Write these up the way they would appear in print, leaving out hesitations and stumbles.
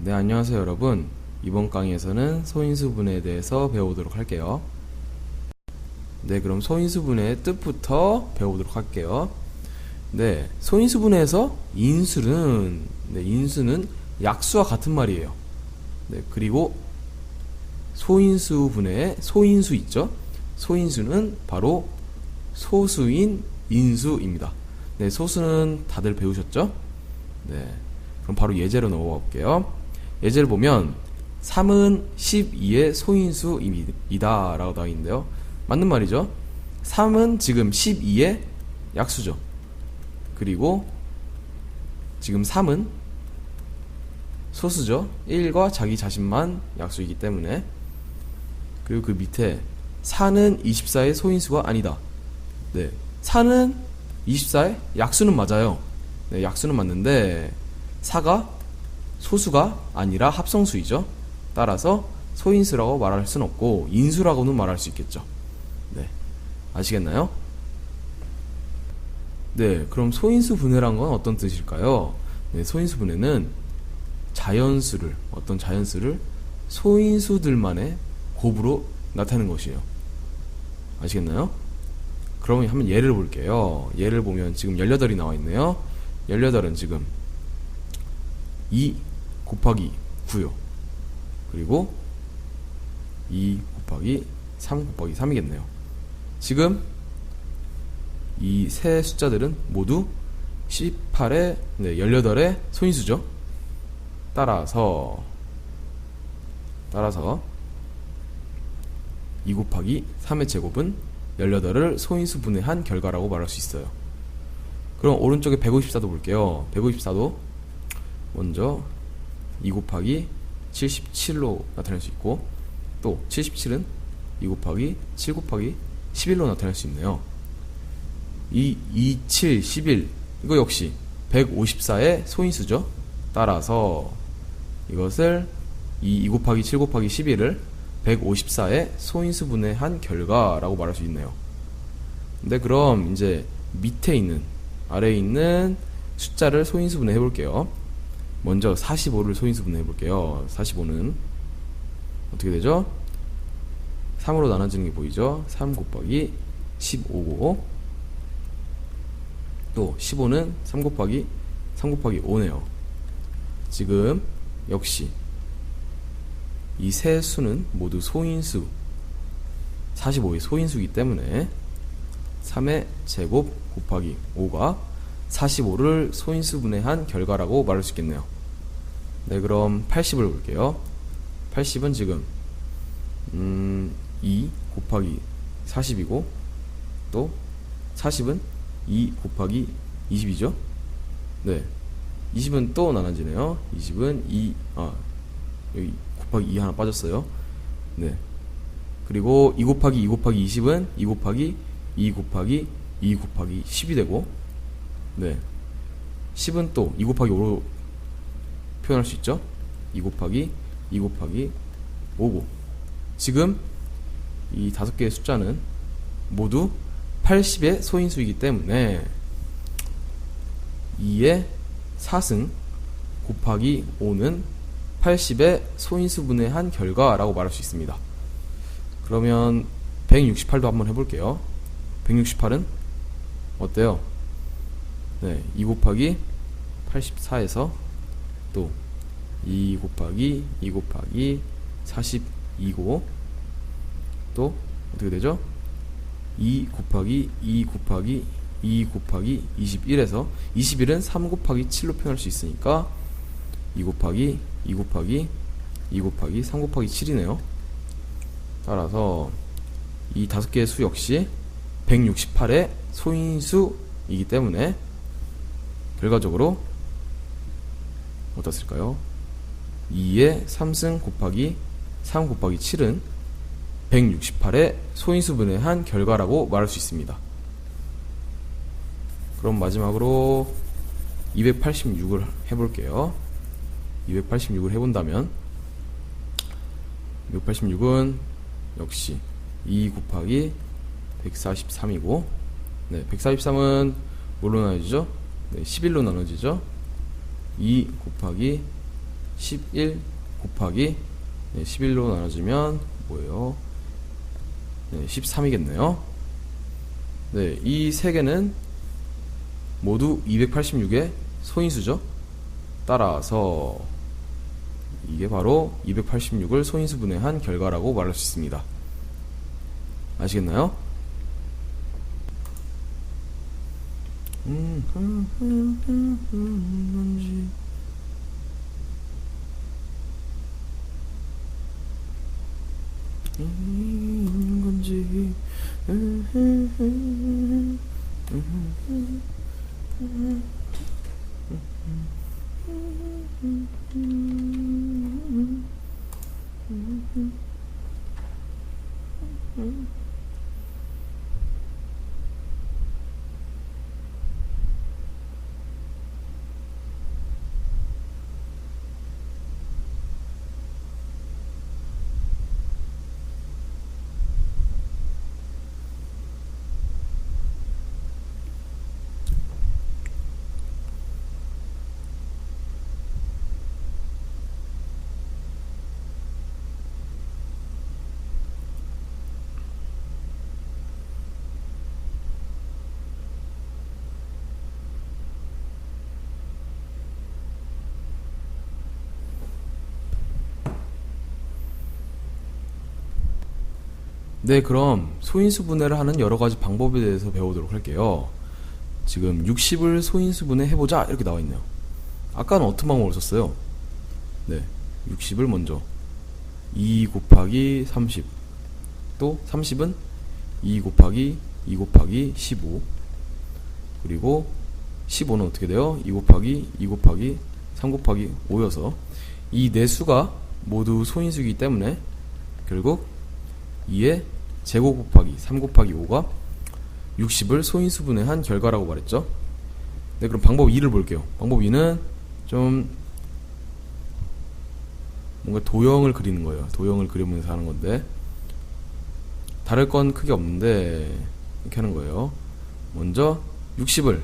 네, 안녕하세요 여러분. 이번 강의에서는 소인수분해에 대해서 배워보도록 할게요. 네, 그럼 소인수분해의 뜻부터 배워보도록 할게요. 네, 소인수분해에서 인수는 약수와 같은 말이에요. 네, 그리고 소인수분해의 소인수 있죠? 소인수는 바로 소수인 인수입니다. 네, 소수는 다들 배우셨죠? 네, 그럼 바로 예제로 넘어가 볼게요. 예제를 보면 3은 12의 소인수이다 라고 나와 있는데요. 맞는 말이죠. 3은 지금 12의 약수죠. 그리고 지금 3은 소수죠. 1과 자기 자신만 약수이기 때문에. 그리고 그 밑에 4는 24의 소인수가 아니다. 네, 4는 24의 약수는 맞아요. 네, 약수는 맞는데 4가 소수가 아니라 합성수이죠. 따라서 소인수라고 말할 수는 없고 인수라고는 말할 수 있겠죠. 네, 아시겠나요? 네, 그럼 소인수 분해란 건 어떤 뜻일까요? 네, 소인수 분해는 어떤 자연수를 소인수들만의 곱으로 나타내는 것이에요. 아시겠나요? 그러면 한번 예를 볼게요. 예를 보면 지금 18이 나와 있네요. 18은 지금 2 곱하기 9요. 그리고 2 곱하기 3 곱하기 3이겠네요. 지금 이 세 숫자들은 모두 18의 18의 소인수죠. 따라서 2 곱하기 3의 제곱은 18을 소인수 분해한 결과라고 말할 수 있어요. 그럼 오른쪽에 154도 볼게요. 154도 먼저 2 곱하기 77로 나타낼 수 있고, 또 77은 2 곱하기 7 곱하기 11로 나타낼 수 있네요. 이 27, 11 이거 역시 154의 소인수죠. 따라서 이것을 2 곱하기 7 곱하기 11을 154의 소인수 분해한 결과라고 말할 수 있네요. 근데 그럼 이제 아래에 있는 숫자를 소인수 분해해 볼게요. 먼저 45를 소인수 분해해 볼게요. 45는 어떻게 되죠? 3으로 나눠지는 게 보이죠? 3 곱하기 15고, 또 15는 3 곱하기 5네요. 지금 역시 이 세 수는 모두 소인수, 45의 소인수이기 때문에 3의 제곱 곱하기 5가 45를 소인수 분해한 결과라고 말할 수 있겠네요. 네, 그럼 80을 볼게요. 80은 지금 2 곱하기 40이고, 또 40은 2 곱하기 20이죠. 네, 20은 또 나눠지네요. 20은 여기 곱하기 2 하나 빠졌어요. 네, 그리고 2 곱하기 2 곱하기 20은 2 곱하기 2 곱하기 2 곱하기 10이 되고, 네, 10은 또 2 곱하기 5로 표현할 수 있죠. 2 곱하기 2 곱하기 5고, 지금 이 5개의 숫자는 모두 80의 소인수이기 때문에 2의 4승 곱하기 5는 80의 소인수 분해한 결과라고 말할 수 있습니다. 그러면 168도 한번 해볼게요. 168은 어때요? 네, 2 곱하기 84에서 또 2 곱하기 2 곱하기 42고, 또 어떻게 되죠? 2 곱하기 2 곱하기 2 곱하기 21에서 21은 3 곱하기 7로 표현할 수 있으니까 2 곱하기 2 곱하기 2 곱하기 3 곱하기 7이네요. 따라서 이 5개의 수 역시 168의 소인수이기 때문에 결과적으로 어떻을까요? 2의 3승 곱하기 3 곱하기 7은 168의 소인수 분해한 결과라고 말할 수 있습니다. 그럼 마지막으로 286을 해볼게요. 286을 해본다면 286은 역시 2 곱하기 143이고, 네, 143은 뭘로 나눠지죠? 네, 11로 나눠지죠. 2 곱하기 11 곱하기 11로 나눠지면 뭐예요? 13이겠네요. 네, 이 세 개는 모두 286의 소인수죠. 따라서 이게 바로 286을 소인수 분해한 결과라고 말할 수 있습니다. 아시겠나요? 건지 네, 그럼 소인수 분해를 하는 여러가지 방법에 대해서 배우도록 할게요. 지금 60을 소인수 분해해보자 이렇게 나와있네요. 아까는 어떤 방법을 썼어요? 네, 60을 먼저 2 곱하기 30, 또 30은 2 곱하기 2 곱하기 15, 그리고 15는 어떻게 돼요? 2 곱하기 2 곱하기 3 곱하기 5여서 이 네 수가 모두 소인수이기 때문에 결국 2의 제곱 곱하기 3 곱하기 5가 60을 소인수 분해한 결과라고 말했죠. 네, 그럼 방법 2를 볼게요. 방법 2는 좀 뭔가 도형을 그리는 거예요. 도형을 그리면서 하는 건데 다를 건 크게 없는데 이렇게 하는 거예요. 먼저 60을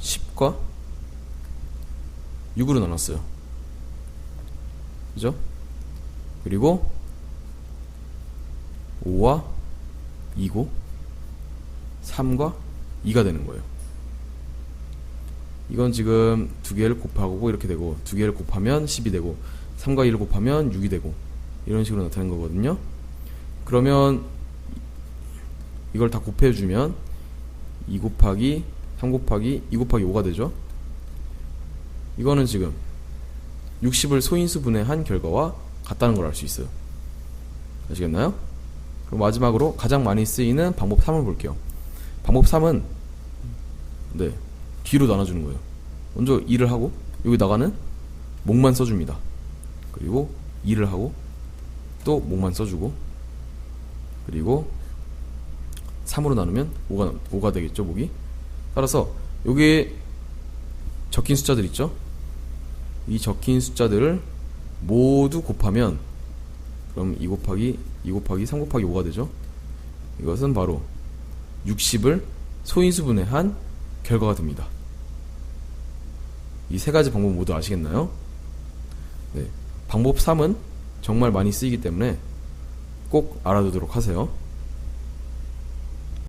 10과 6으로 나눴어요. 그죠? 그리고 5와 2고 3과 2가 되는 거예요. 이건 지금 두 개를 곱하고 이렇게 되고, 두 개를 곱하면 10이 되고, 3과 2를 곱하면 6이 되고, 이런 식으로 나타나는 거거든요. 그러면 이걸 다 곱해주면 2 곱하기 3 곱하기 2 곱하기 5가 되죠. 이거는 지금 60을 소인수 분해한 결과와 같다는 걸 알 수 있어요. 아시겠나요? 그럼 마지막으로 가장 많이 쓰이는 방법 3을 볼게요. 방법 3은 네, 뒤로 나눠주는 거예요. 먼저 2를 하고 여기다가는 목만 써줍니다. 그리고 2를 하고 또 목만 써주고, 그리고 3으로 나누면 5가 되겠죠, 목이. 따라서 여기에 적힌 숫자들 있죠? 이 적힌 숫자들을 모두 곱하면 그럼 2 곱하기 2 곱하기 3 곱하기 5가 되죠. 이것은 바로 60을 소인수 분해한 결과가 됩니다. 이 세 가지 방법 모두 아시겠나요? 네, 방법 3은 정말 많이 쓰이기 때문에 꼭 알아두도록 하세요.